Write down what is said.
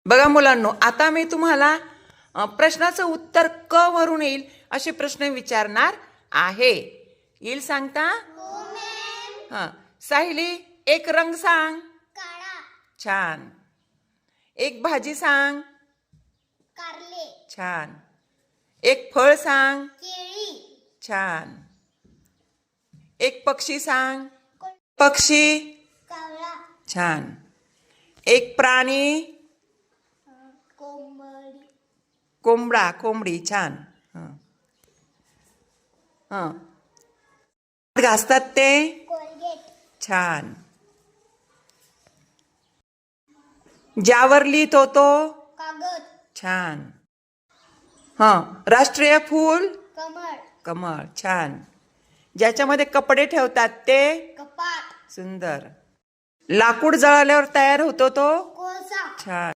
बघा मुलांनो, आता मी तुम्हाला प्रश्नाचं उत्तर क वरून येईल असे प्रश्न विचारणार आहे. येईल सांगता? हां. साहिली, एक रंग सांग. काळा. छान. एक भाजी सांग. कारले. छान. एक फळ सांग. केळी. छान. एक पक्षी सांग. पक्षी. कावळा. छान. एक प्राणी. कोंबडी. कोंबडा, कोंबडी. छान. हं. हं. घासतात ते. कोलगेट. छान. ज्यावर लिहित होतो. कागद. छान. हं. राष्ट्रीय फूल. कमळ. कमळ. छान. ज्याच्यामध्ये कपडे ठेवतात ते. कपाट. सुंदर. लाकूड जळाल्यावर तयार होतो तो. कोळसा. छान.